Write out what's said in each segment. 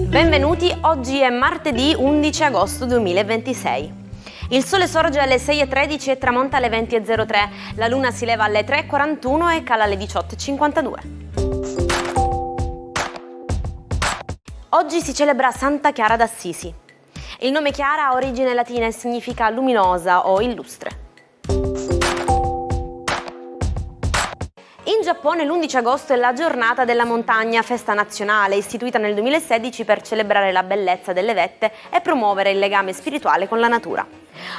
Benvenuti, oggi è martedì 11 agosto 2026. Il sole sorge alle 6:13 e tramonta alle 20:03, la luna si leva alle 3:41 e cala alle 18:52. Oggi si celebra Santa Chiara d'Assisi. Il nome Chiara ha origine latina e significa luminosa o illustre. In Giappone l'11 agosto è la giornata della montagna, festa nazionale istituita nel 2016 per celebrare la bellezza delle vette e promuovere il legame spirituale con la natura.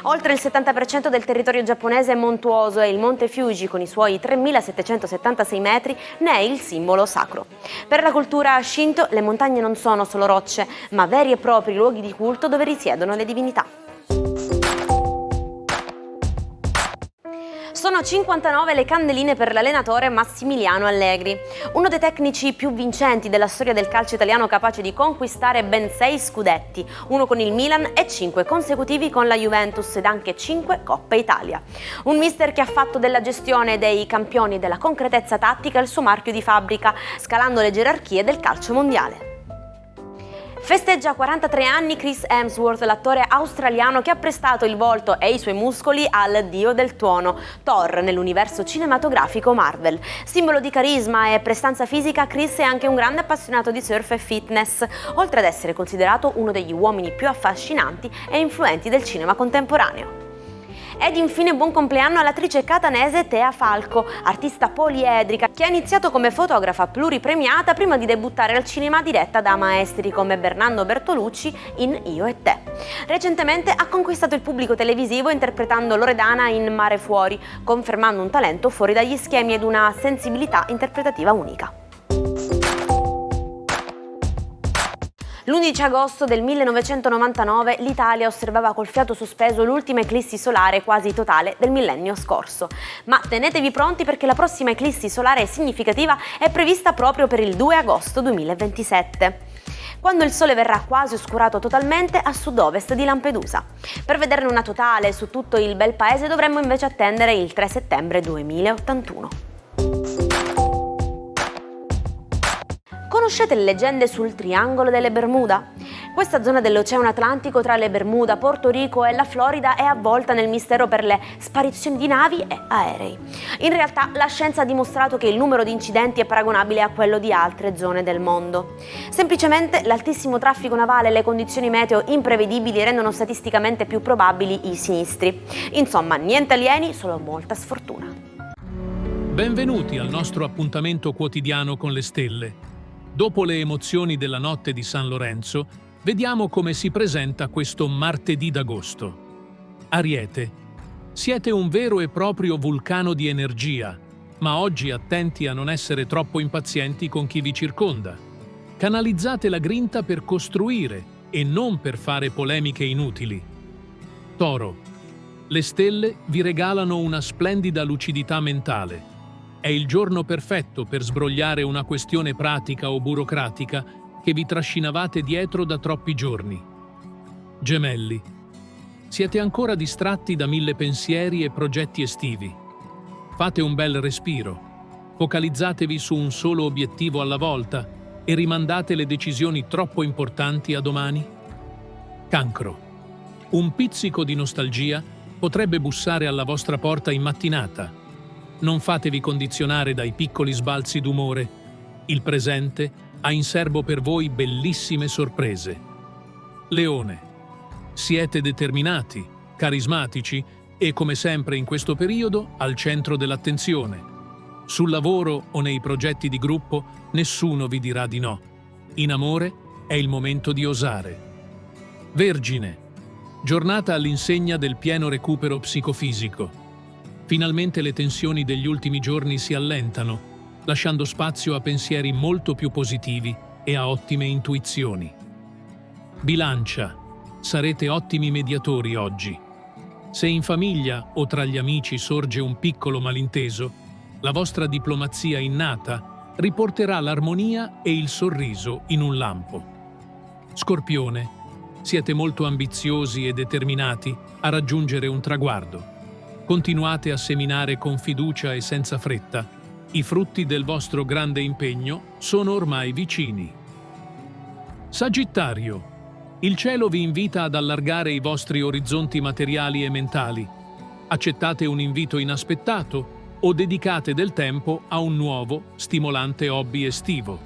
Oltre il 70% del territorio giapponese è montuoso e il monte Fuji, con i suoi 3.776 metri, ne è il simbolo sacro. Per la cultura Shinto le montagne non sono solo rocce, ma veri e propri luoghi di culto dove risiedono le divinità. Sono 59 le candeline per l'allenatore Massimiliano Allegri, uno dei tecnici più vincenti della storia del calcio italiano, capace di conquistare ben 6 scudetti, uno con il Milan e 5 consecutivi con la Juventus ed anche 5 Coppe Italia. Un mister che ha fatto della gestione dei campioni e della concretezza tattica il suo marchio di fabbrica, scalando le gerarchie del calcio mondiale. Festeggia 43 anni Chris Hemsworth, l'attore australiano che ha prestato il volto e i suoi muscoli al dio del tuono, Thor, nell'universo cinematografico Marvel. Simbolo di carisma e prestanza fisica, Chris è anche un grande appassionato di surf e fitness, oltre ad essere considerato uno degli uomini più affascinanti e influenti del cinema contemporaneo. Ed infine buon compleanno all'attrice catanese Tea Falco, artista poliedrica che ha iniziato come fotografa pluripremiata prima di debuttare al cinema diretta da maestri come Bernardo Bertolucci in Io e te. Recentemente ha conquistato il pubblico televisivo interpretando Loredana in Mare Fuori, confermando un talento fuori dagli schemi ed una sensibilità interpretativa unica. L'11 agosto del 1999 l'Italia osservava col fiato sospeso l'ultima eclissi solare quasi totale del millennio scorso. Ma tenetevi pronti perché la prossima eclissi solare significativa è prevista proprio per il 2 agosto 2027. Quando il sole verrà quasi oscurato totalmente a sud-ovest di Lampedusa. Per vederne una totale su tutto il bel paese dovremmo invece attendere il 3 settembre 2081. Conoscete le leggende sul Triangolo delle Bermuda? Questa zona dell'Oceano Atlantico tra le Bermuda, Porto Rico e la Florida è avvolta nel mistero per le sparizioni di navi e aerei. In realtà la scienza ha dimostrato che il numero di incidenti è paragonabile a quello di altre zone del mondo. Semplicemente l'altissimo traffico navale e le condizioni meteo imprevedibili rendono statisticamente più probabili i sinistri. Insomma, niente alieni, solo molta sfortuna. Benvenuti al nostro appuntamento quotidiano con le stelle. Dopo le emozioni della notte di San Lorenzo, vediamo come si presenta questo martedì d'agosto. Ariete. Siete un vero e proprio vulcano di energia, ma oggi attenti a non essere troppo impazienti con chi vi circonda. Canalizzate la grinta per costruire e non per fare polemiche inutili. Toro. Le stelle vi regalano una splendida lucidità mentale. È il giorno perfetto per sbrogliare una questione pratica o burocratica che vi trascinavate dietro da troppi giorni. Gemelli. Siete ancora distratti da 1000 pensieri e progetti estivi. Fate un bel respiro. Focalizzatevi su un solo obiettivo alla volta e rimandate le decisioni troppo importanti a domani. Cancro. Un pizzico di nostalgia potrebbe bussare alla vostra porta in mattinata. Non fatevi condizionare dai piccoli sbalzi d'umore. Il presente ha in serbo per voi bellissime sorprese. Leone. Siete determinati, carismatici e, come sempre in questo periodo, al centro dell'attenzione. Sul lavoro o nei progetti di gruppo nessuno vi dirà di no. In amore è il momento di osare. Vergine. Giornata all'insegna del pieno recupero psicofisico. Finalmente le tensioni degli ultimi giorni si allentano, lasciando spazio a pensieri molto più positivi e a ottime intuizioni. Bilancia. Sarete ottimi mediatori oggi. Se in famiglia o tra gli amici sorge un piccolo malinteso, la vostra diplomazia innata riporterà l'armonia e il sorriso in un lampo. Scorpione. Siete molto ambiziosi e determinati a raggiungere un traguardo. Continuate a seminare con fiducia e senza fretta. I frutti del vostro grande impegno sono ormai vicini. Sagittario. Il cielo vi invita ad allargare i vostri orizzonti materiali e mentali. Accettate un invito inaspettato o dedicate del tempo a un nuovo, stimolante hobby estivo.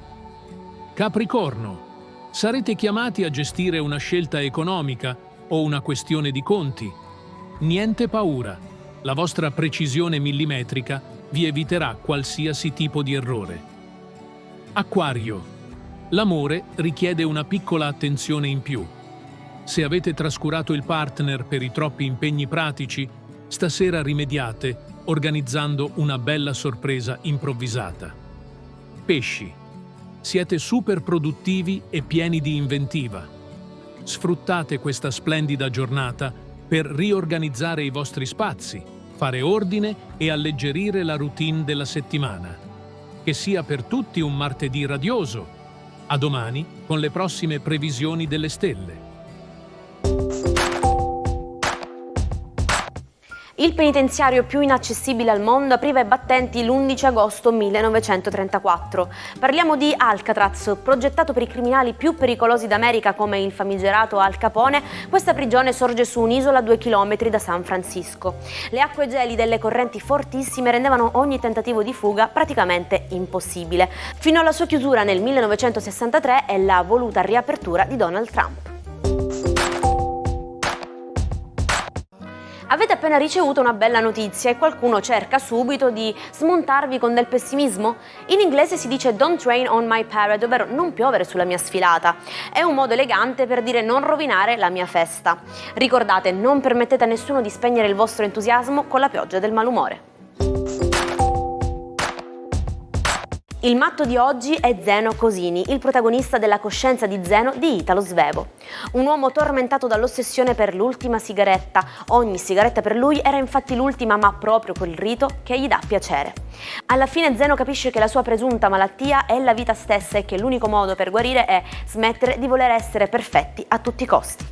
Capricorno. Sarete chiamati a gestire una scelta economica o una questione di conti. Niente paura, la vostra precisione millimetrica vi eviterà qualsiasi tipo di errore. Acquario. L'amore richiede una piccola attenzione in più. Se avete trascurato il partner per i troppi impegni pratici, stasera rimediate organizzando una bella sorpresa improvvisata. Pesci. Siete super produttivi e pieni di inventiva. Sfruttate questa splendida giornata per riorganizzare i vostri spazi, fare ordine e alleggerire la routine della settimana. Che sia per tutti un martedì radioso. A domani con le prossime previsioni delle stelle. Il penitenziario più inaccessibile al mondo apriva i battenti l'11 agosto 1934. Parliamo di Alcatraz, progettato per i criminali più pericolosi d'America come il famigerato Al Capone. Questa prigione sorge su un'isola a 2 chilometri da San Francisco. Le acque gelide e le correnti fortissime rendevano ogni tentativo di fuga praticamente impossibile, fino alla sua chiusura nel 1963 e la voluta riapertura di Donald Trump. Avete appena ricevuto una bella notizia e qualcuno cerca subito di smontarvi con del pessimismo? In inglese si dice "Don't rain on my parade", ovvero non piovere sulla mia sfilata. È un modo elegante per dire non rovinare la mia festa. Ricordate, non permettete a nessuno di spegnere il vostro entusiasmo con la pioggia del malumore. Il matto di oggi è Zeno Cosini, il protagonista della Coscienza di Zeno di Italo Svevo. Un uomo tormentato dall'ossessione per l'ultima sigaretta. Ogni sigaretta per lui era infatti l'ultima, ma proprio quel rito che gli dà piacere. Alla fine Zeno capisce che la sua presunta malattia è la vita stessa e che l'unico modo per guarire è smettere di voler essere perfetti a tutti i costi.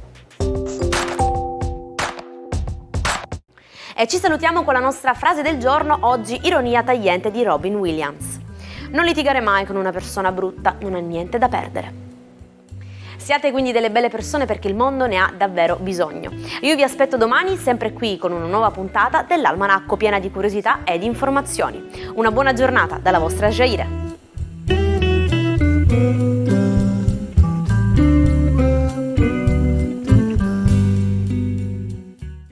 E ci salutiamo con la nostra frase del giorno, oggi ironia tagliente di Robin Williams. Non litigare mai con una persona brutta, non ha niente da perdere. Siate quindi delle belle persone perché il mondo ne ha davvero bisogno. Io vi aspetto domani sempre qui con una nuova puntata dell'Almanacco piena di curiosità e di informazioni. Una buona giornata dalla vostra Jaira.